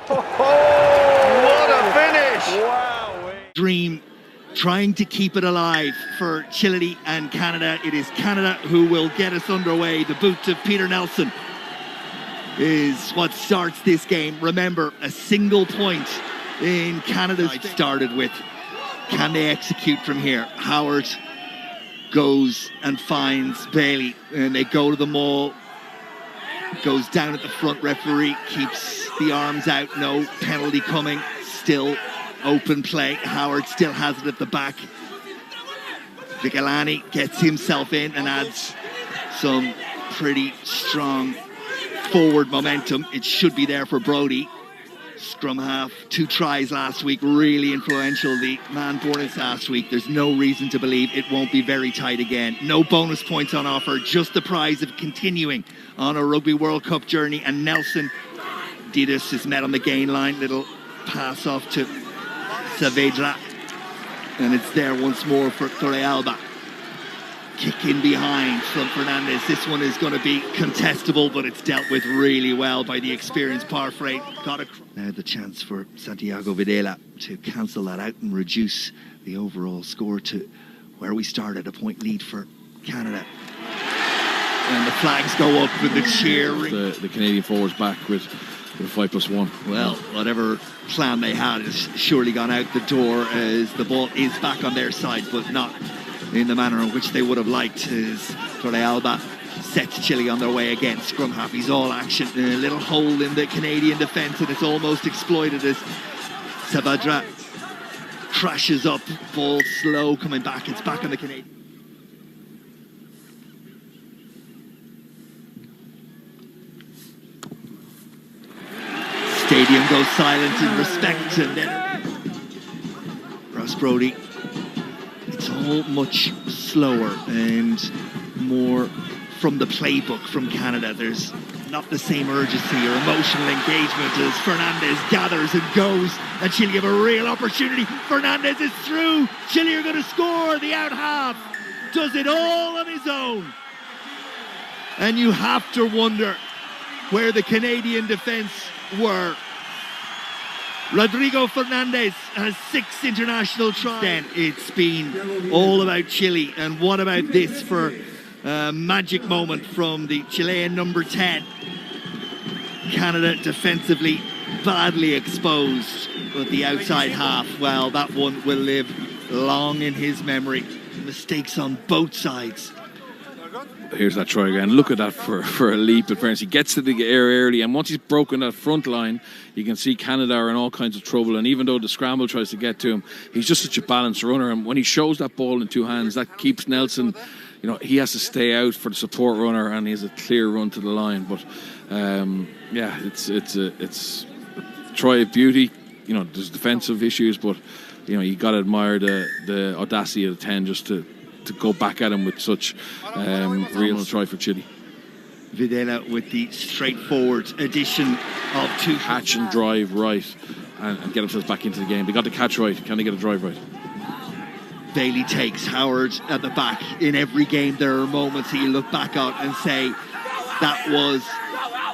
What a finish! Wow. Dream trying to keep it alive for Chile and Canada. It is Canada who will get us underway. The boot of Peter Nelson is what starts this game. Remember, a single point in Canada's started with. Can they execute from here? Howard goes and finds Bailey, and they go to the maul. Goes down at the front. Referee keeps the arms out. No penalty coming. Still open play. Howard still has it at the back. Vigilani gets himself in and adds some pretty strong forward momentum. It should be there for Brodie. Scrum half, 2 tries last week, really influential. The man born in last week. There's no reason to believe it won't be very tight again. No bonus points on offer, just the prize of continuing on a Rugby World Cup journey. And Nelson Didas is met on the gain line. Little pass off to Saavedra, and it's there once more for Torrealba. Kick in behind from Fernandez. This one is going to be contestable, but it's dealt with really well by the experienced Parfrey. Now the chance for Santiago Videla to cancel that out and reduce the overall score to where we started, a point lead for Canada. And the flags go up with the cheering. The Canadian forwards back with 5+1. Well, whatever plan they had has surely gone out the door, as the ball is back on their side, but not in the manner in which they would have liked, as Torrealba sets Chile on their way again. Scrum half, he's all action. A little hole in the Canadian defence, and it's almost exploited as Saavedra crashes up. Ball slow coming back. It's back on the Canadian. Stadium goes silent in respect, and then Ross Brodie. It's all much slower and more from the playbook from Canada. There's not the same urgency or emotional engagement as Fernandez gathers and goes, and Chile have a real opportunity. Fernandez is through. Chile are going to score. The out half does it all on his own. And you have to wonder where the Canadian defence were. Rodrigo Fernandez has 6 international tries. Then it's been all about Chile, and what about this for a magic moment from the Chilean number 10. Canada defensively badly exposed, but the outside half, well, that one will live long in his memory. Mistakes on both sides. Here's that try again. Look at that for a leap. In fairness, he gets to the air early, and once he's broken that front line, you can see Canada are in all kinds of trouble. And even though the scramble tries to get to him, he's just such a balanced runner. And when he shows that ball in 2 hands, that keeps Nelson. You know, he has to stay out for the support runner, and he has a clear run to the line. But yeah, it's a try of beauty. You know, there's defensive issues, but you know, you got to admire the audacity of the 10 just to go back at him with such real try for Chile. Videla with the straightforward addition of 2. Catch and drive right and get themselves back into the game. They got the catch right. Can they get a drive right? Bailey takes Howard at the back. In every game there are moments that you look back on and say that was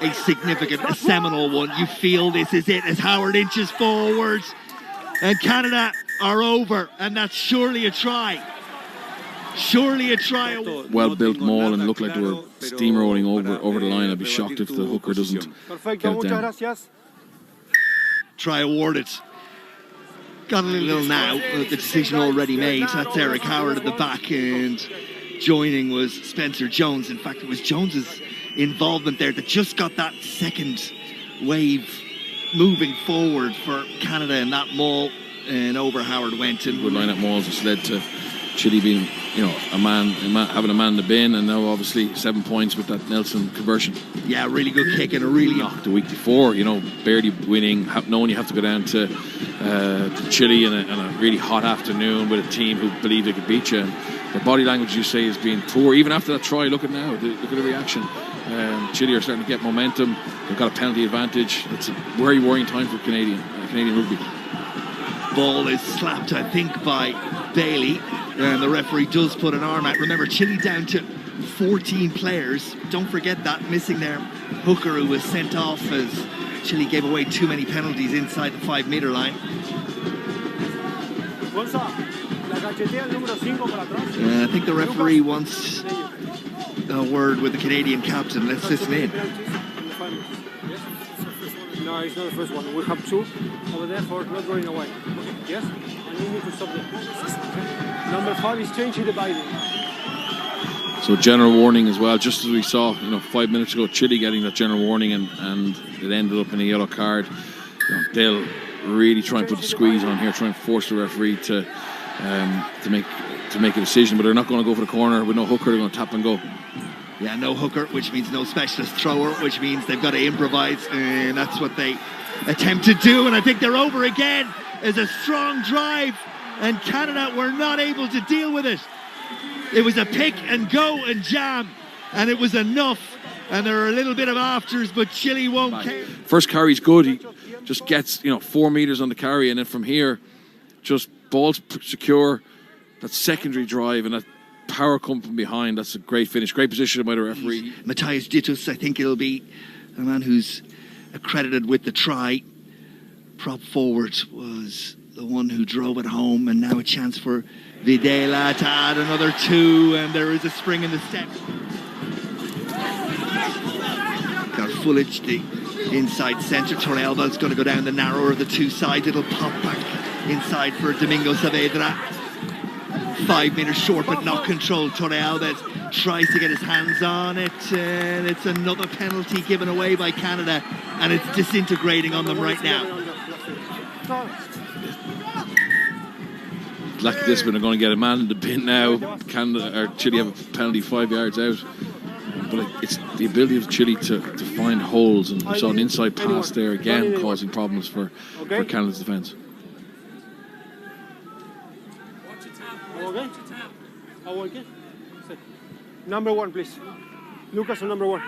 a significant, a seminal one. You feel this is it as Howard inches forward, and Canada are over, and that's surely a try. Surely a try. Well-built maul, and looked like they were steamrolling over the line. I'd be shocked if the hooker doesn't get it down. Try awarded. Got a little now, the decision already made. That's Eric Howard at the back, and joining was Spencer Jones. In fact, it was Jones's involvement there that just got that second wave moving forward for Canada in that maul, and over Howard went. And good line-up mauls, which led to Chile being, you know, having a man in the bin, and now obviously 7 points with that Nelson conversion. Yeah, really good kick, and a really knocked the week before, you know, barely winning, knowing you have to go down to Chile in a really hot afternoon with a team who believe they could beat you. And the body language, you say, has been poor. Even after that try, look at now, look at the reaction. Chile are starting to get momentum. They've got a penalty advantage. It's a very worrying time for Canadian rugby. Ball is slapped, I think, by Bailey, and the referee does put an arm out. Remember, Chile down to 14 players. Don't forget that, missing their hooker who was sent off as Chile gave away too many penalties inside the 5-meter line. I think the referee wants a word with the Canadian captain. Let's listen in. No, it's not the first one. We have 2 over there for not running away. Yes? And you need to stop them. Number 5 is changing the binding. So general warning as well, just as we saw, 5 minutes ago, Chile getting that general warning, and it ended up in a yellow card. They'll really try and put the squeeze on here, try and force the referee to make a decision, but they're not going to go for the corner with no hooker. They're going to tap and go. Yeah, no hooker, which means no specialist thrower, which means they've got to improvise, and that's what they attempt to do. And I think they're over again. Is a strong drive, and Canada were not able to deal with it. It was a pick and go and jam, and it was enough. And there are a little bit of afters, but Chile won't care. First carry's good. He just gets 4 meters on the carry, and then from here, just balls secure. That secondary drive and that power come from behind. That's a great finish. Great position by the referee. Matthias Dittus, I think it'll be a man who's accredited with the try. Prop forward was the one who drove it home, and now a chance for Videla to add another 2, and there is a spring in the step. Got Fullage, the inside centre. Torrealba's going to go down the narrower of the 2 sides. It'll pop back inside for Domingo Saavedra. 5 meters short, but not controlled. Torrealba tries to get his hands on it, and it's another penalty given away by Canada, and it's disintegrating on them right now. Like this, but they're going to get a man in the bin now. Canada or Chile have a penalty 5 yards out, but it's the ability of Chile to find holes, and we saw an inside pass there again, causing problems for Canada's defence. Number 1, please. Lucas on number 1.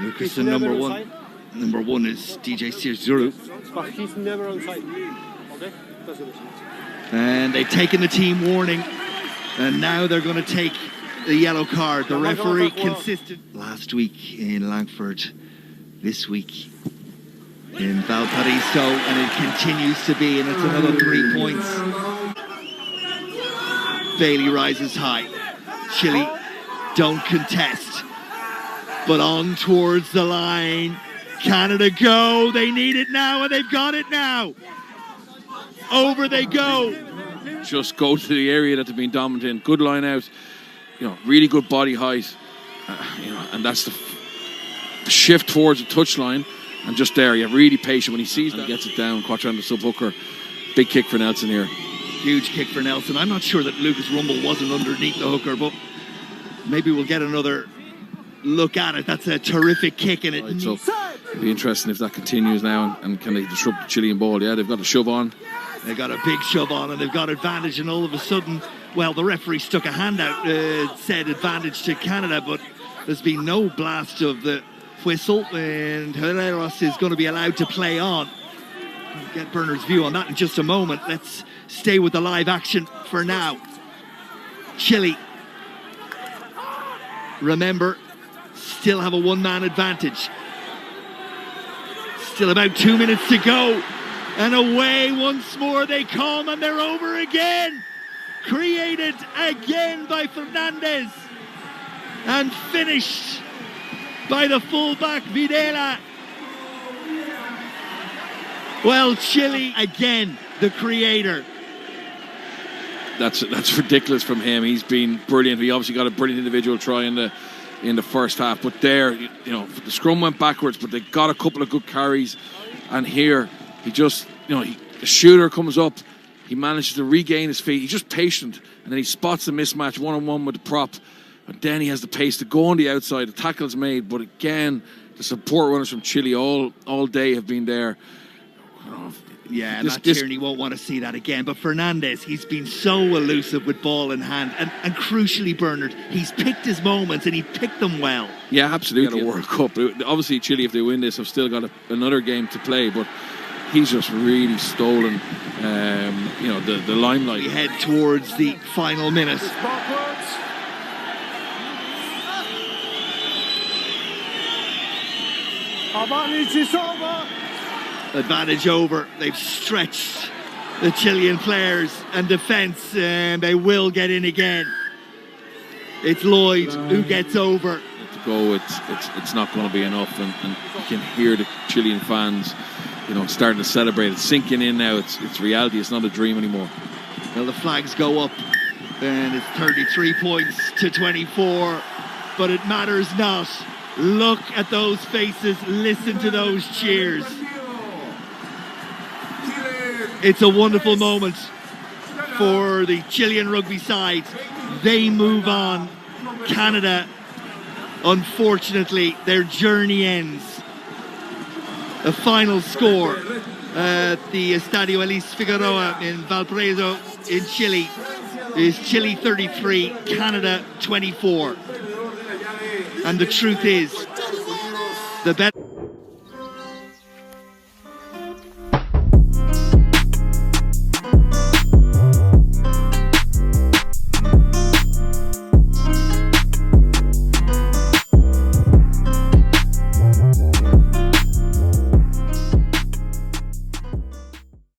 Lucas on number 1. Number 1 is DJ Sears-Zuru. But he's never on side. Okay? That's it. And they've taken the team warning, and now they're going to take the yellow card. The referee consistent. Last week in Langford, this week in Valparaiso, and it continues to be, and it's another 3 points. Bailey rises high. Chile don't contest, but on towards the line. Canada go. They need it now, and they've got it now. Over they go. Just go to the area that they've been dominant in. Good line out. Really good body height. And that's the shift towards the touchline. And just there, really patient. When he sees that, he gets it down. Quattrand the sub hooker. Big kick for Nelson here. Huge kick for Nelson. I'm not sure that Lucas Rumble wasn't underneath the hooker, but maybe we'll get another look at it. That's a terrific kick, and right, so it'll be interesting if that continues now, and can they disrupt the Chilean ball? Yeah, they've got a shove on. They got a big shove on, and they've got advantage, and all of a sudden, well, the referee stuck a hand out, said advantage to Canada, but there's been no blast of the whistle, and Herreros is going to be allowed to play on. We'll get Bernard's view on that in just a moment. Let's stay with the live action for now. Chile, remember, still have a one-man advantage. Still about 2 minutes to go. And away once more they come, and they're over again. Created again by Fernandez. And finished by the fullback Videla. Well, Chile again, the creator. That's ridiculous from him. He's been brilliant. He obviously got a brilliant individual try in the first half. But there, the scrum went backwards, but they got a couple of good carries. And here, he just, the shooter comes up. He manages to regain his feet. He's just patient. And then he spots the mismatch one-on-one with the prop. And then he has the pace to go on the outside. The tackle is made. But again, the support runners from Chile all day have been there. Yeah, Matt Tierney won't want to see that again. But Fernandez, he's been so elusive with ball in hand. And crucially, Bernard, he's picked his moments, and he picked them well. Yeah, absolutely. A World Cup. Obviously, Chile, if they win this, have still got another game to play. But he's just really stolen, the limelight. We head towards the final minute. Advantage is over. advantage over. They've stretched the Chilean players and defence, and they will get in again. It's Lloyd who gets over. To go, it's not going to be enough, and you can hear the Chilean fans, you know, starting to celebrate. It's sinking in now. It's reality. It's not a dream anymore. Well, the flags go up, and it's 33 points to 24, but it matters not. Look at those faces. Listen to those cheers. It's a wonderful moment for the Chilean rugby side. They move on. Canada, unfortunately, their journey ends. The final score at the Estadio Elis Figueroa in Valparaiso in Chile is Chile 33, Canada 24. And the truth is, the better